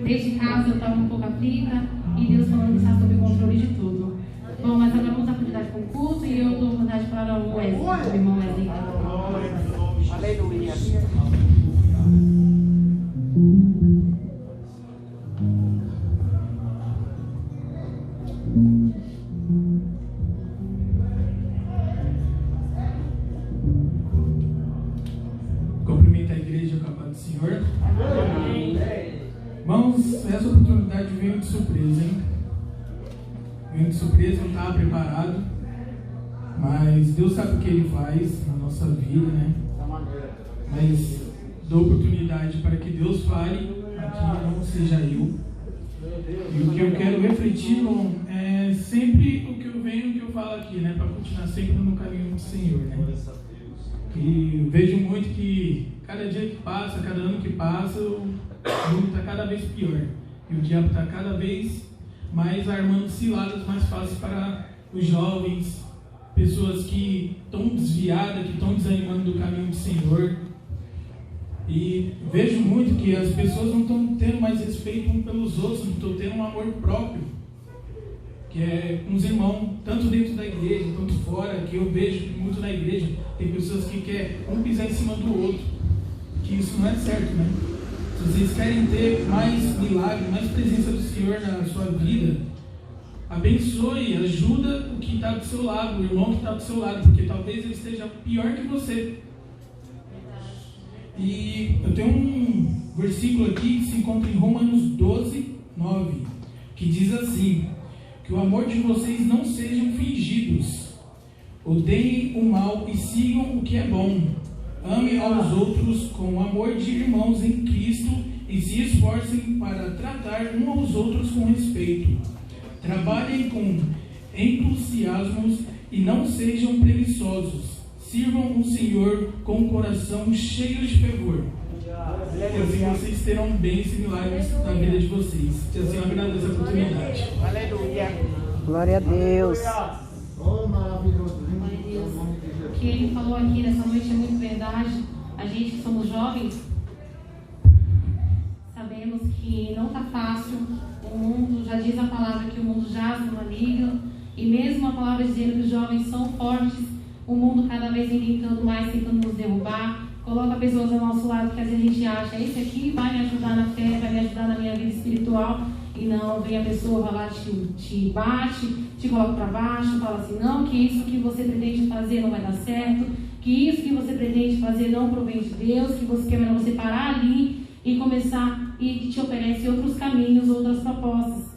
Desde casa eu estava um pouco aflita e Deus falando que está sob o controle de tudo. Bom, mas agora vamos dar continuidade com o culto e eu dou vontade para o Wesley, o irmão Wesley. Aleluia. Cumprimento a igreja com a paz do Senhor. Amém. Irmãos, essa oportunidade veio de surpresa, hein? Veio de surpresa, não estava preparado. Mas Deus sabe o que Ele faz na nossa vida, né? Mas dou oportunidade para que Deus fale aqui, não seja eu. E o que eu quero refletir é sempre o que eu venho, o que eu falo aqui, né? Para continuar sempre no caminho do Senhor, né? E vejo muito que cada dia que passa, cada ano que passa, o mundo está cada vez pior. E o diabo está cada vez mais armando ciladas mais fáceis para os jovens, pessoas que estão desviadas, que estão desanimando do caminho do Senhor. E vejo muito que as pessoas não estão tendo mais respeito uns pelos outros, não estão tendo um amor próprio, que é com os irmãos, tanto dentro da igreja quanto fora, que eu vejo muito na igreja, tem pessoas que querem um pisar em cima do outro, que isso não é certo, né? Se vocês querem ter mais milagre, mais presença do Senhor na sua vida, abençoe, ajuda o que está do seu lado, o irmão que está do seu lado, porque talvez ele esteja pior que você. E eu tenho um versículo aqui que se encontra em Romanos 12, 9, que diz assim: que o amor de vocês não sejam fingidos, odeiem o mal e sigam o que é bom, amem aos outros com o amor de irmãos em Cristo e se esforcem para tratar uns aos outros com respeito. Trabalhem com entusiasmo e não sejam preguiçosos. Sirvam o Senhor com o coração cheio de fervor. E assim vocês terão bens e milagres na vida de vocês. Que assim agradeço essa oportunidade. Aleluia. Glória a Deus. O que ele falou aqui nessa noite é muito verdade. A gente que somos jovens, sabemos que não está fácil. O mundo, já diz a palavra que o mundo jaz no maligno. E mesmo a palavra dizendo que os jovens são fortes, o mundo cada vez vem tentando mais, tentando nos derrubar. Coloca pessoas ao nosso lado que às vezes a gente acha, esse aqui vai me ajudar na fé, vai me ajudar na minha vida espiritual. E não, vem a pessoa, vai lá, te bate, te coloca para baixo, fala assim, não, que isso que você pretende fazer não vai dar certo, que isso que você pretende fazer não provém de Deus, que você quer você parar ali e começar, e te oferece outros caminhos, outras propostas.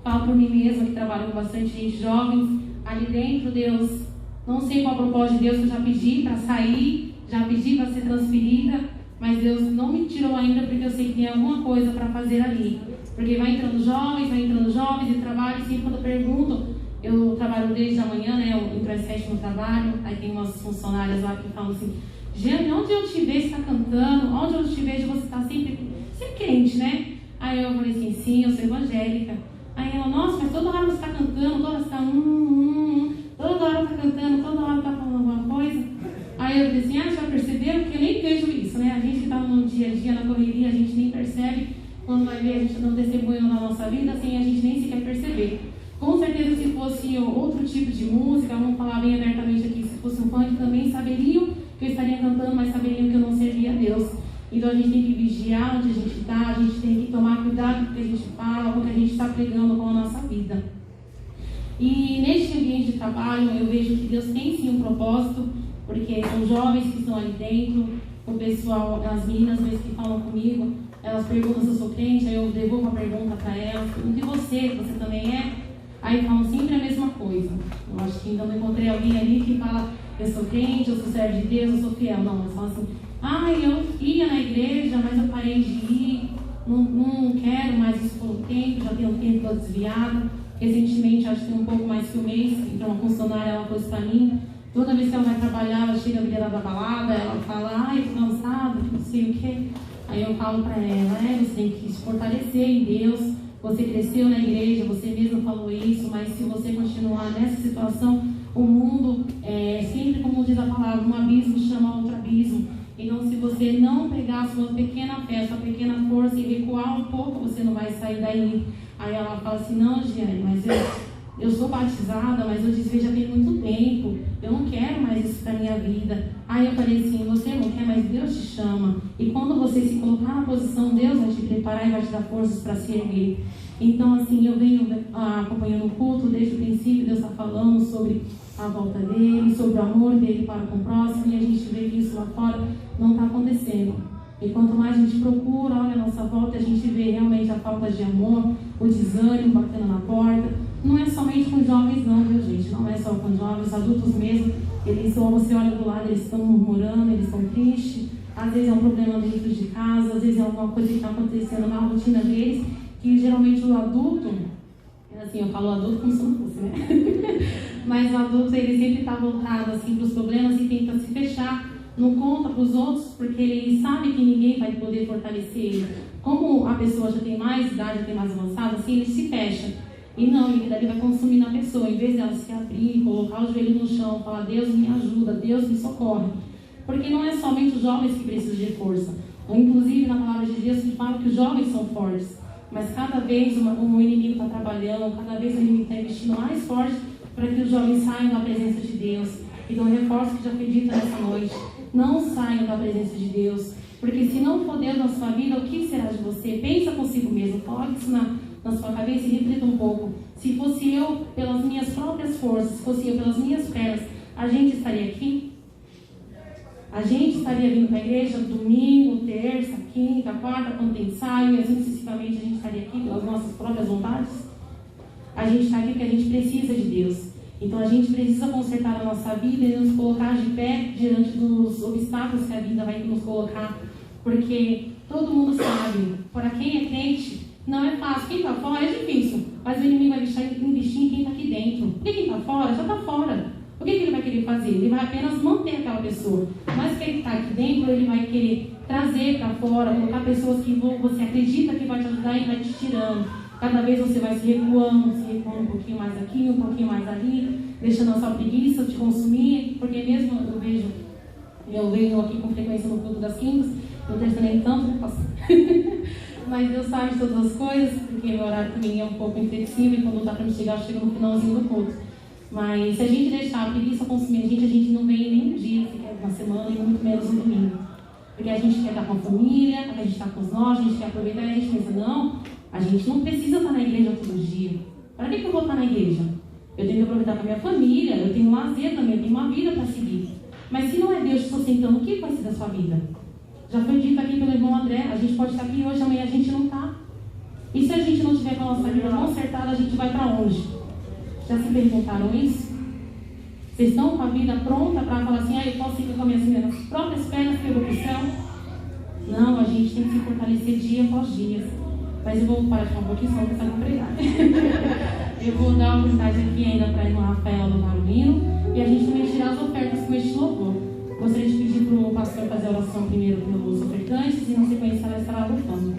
Falo por mim mesma, que trabalho com bastante gente jovens, ali dentro, Deus, não sei qual é o propósito de Deus, que eu já pedi para sair, já pedi para ser transferida, mas Deus não me tirou ainda, porque eu sei que tem alguma coisa para fazer ali. Porque vai entrando jovens e trabalho, e sempre quando eu pergunto, eu trabalho desde a manhã, né, eu entro às 7 no trabalho, aí tem umas funcionárias lá que falam assim, Jeane, onde eu te vejo você está cantando, onde eu te vejo você está sempre crente, né? Aí eu falei assim, sim, eu sou evangélica. Aí ela, nossa, mas toda hora você está cantando, toda hora você está toda hora está cantando, toda hora está falando alguma coisa. Aí eu falei assim, já perceberam que eu nem vejo isso, né? A gente que está no dia a dia, na correria, a gente nem percebe. Quando vai ver, a gente não testemunha na nossa vida, assim, a gente nem sequer perceber. Com certeza, se fosse outro tipo de música, vamos falar bem abertamente aqui, se fosse um funk, também saberiam que eu estaria cantando, mas saberiam que eu não servia a Deus. Então a gente tem que vigiar onde a gente está, a gente tem que tomar cuidado com o que a gente fala, com o que a gente está pregando com a nossa vida. E neste ambiente de trabalho, eu vejo que Deus tem sim um propósito, porque são jovens que estão ali dentro, o pessoal, as meninas mesmo que falam comigo, elas perguntam se eu sou crente, aí eu devolvo a pergunta para elas, pergunto, e você também é? Aí falam sempre a mesma coisa. Eu acho que ainda não encontrei alguém ali que fala, eu sou crente, eu sou servo de Deus, eu sou fiel. Não, eles falam assim, eu ia na igreja, mas eu parei de ir, não quero mais isso por um tempo, já tem um tempo que eu desviado. Recentemente, acho que tem um pouco mais que um mês, então uma funcionária, ela pôs para mim, toda vez que ela vai trabalhar, ela chega a da balada, ela fala, eu tô cansada, não sei o quê. Aí eu falo para ela, você tem que se fortalecer em Deus, você cresceu na igreja, você mesmo falou isso, mas se você continuar nessa situação, o mundo, sempre como diz a palavra, um abismo chama outro abismo. Então, se você não pegar a sua pequena fé, a sua pequena força e recuar um pouco, você não vai sair daí. Aí ela fala assim, não, Giane, mas eu sou batizada, mas eu desvio já tem muito tempo. Eu não quero mais isso para minha vida. Aí eu falei assim, você não quer, mas Deus te chama. E quando você se colocar na posição, Deus vai te preparar e vai te dar forças para se erguer. Então, assim, eu venho acompanhando o culto desde o princípio. Deus está falando sobre a volta dele, sobre o amor dele para com o próximo. E a gente vê que isso lá fora não está acontecendo. E quanto mais a gente procura, olha a nossa volta, a gente vê realmente a falta de amor, o desânimo batendo na porta. Não é somente com jovens não, viu gente? Não é só com jovens, os adultos mesmo. Eles são, você olha do lado, eles estão murmurando, eles estão tristes. Às vezes é um problema dentro de casa, às vezes é alguma coisa que está acontecendo na rotina deles, que geralmente o adulto, assim, eu falo adulto como se não fosse, né? Mas o adulto, ele sempre está voltado assim, para os problemas e tenta se fechar. Não conta para os outros, porque ele sabe que ninguém vai poder fortalecer ele. Como a pessoa já tem mais idade, já tem mais avançado, assim, ele se fecha. E não, ele dali vai consumir na pessoa. Em vez dela se abrir, colocar o joelho no chão, falar, Deus me ajuda, Deus me socorre. Porque não é somente os jovens que precisam de força. Inclusive, na palavra de Deus, ele fala que os jovens são fortes. Mas cada vez o inimigo está trabalhando, cada vez o inimigo está investindo mais forte para que os jovens saiam da presença de Deus. Então, eu reforço que já foi dito nessa noite. Não saiam da presença de Deus. Porque se não for Deus na sua vida, o que será de você? Pensa consigo mesmo. Coloque isso na sua cabeça e reflita um pouco. Se fosse eu, pelas minhas próprias forças, se fosse eu, pelas minhas pernas, a gente estaria aqui? A gente estaria vindo para a igreja domingo, terça, quinta, quarta, quando tem ensaio, e assim sucessivamente a gente estaria aqui pelas nossas próprias vontades? A gente está aqui porque a gente precisa de Deus. Então a gente precisa consertar a nossa vida e nos colocar de pé diante dos obstáculos que a vida vai nos colocar. Porque todo mundo sabe, para quem é crente, não é fácil. Quem está fora é difícil, mas o inimigo vai investir em quem está aqui dentro. Porque quem está fora, já está fora. O que ele vai querer fazer? Ele vai apenas manter aquela pessoa. Mas quem está aqui dentro, ele vai querer trazer para fora, colocar pessoas que você acredita que vai te ajudar e vai te tirando. Cada vez você vai se recuando um pouquinho mais aqui, um pouquinho mais ali, deixando a sua preguiça te consumir, porque mesmo eu venho aqui com frequência no culto das quintas, no terça nem tanto, né, pastor? Mas Deus sabe de todas as coisas, porque meu horário também é um pouco inflexível, e quando dá para me chegar, eu chego no finalzinho do culto. Mas se a gente deixar a preguiça consumir a gente não vem nem um dia sequer na semana e muito menos no domingo. Porque a gente quer estar com a família, a gente está com os nós, a gente quer aproveitar e a gente pensa, não, a gente não precisa estar na igreja todo dia. Para que eu vou estar na igreja? Eu tenho que aproveitar com a minha família, eu tenho um lazer também, eu tenho uma vida para seguir. Mas se não é Deus te sustentando, o que vai ser da sua vida? Já foi dito aqui pelo irmão André, a gente pode estar aqui hoje, amanhã a gente não está. E se a gente não tiver com a nossa vida consertada, a gente vai para onde? Já se perguntaram isso? Vocês estão com a vida pronta para falar assim, eu posso ir com as minhas próprias pernas que eu vou para o céu? Não, a gente tem que se fortalecer dia após dia. Mas eu vou parar de falar um pouquinho, senão eu vou começar a pregar. Eu vou dar a oportunidade aqui ainda para a irmã Rafael louvar o hino e a gente também tirar as ofertas com este louvor. Gostaria de pedir para o pastor fazer a oração primeiro pelos ofertantes e na sequência ela estará louvando.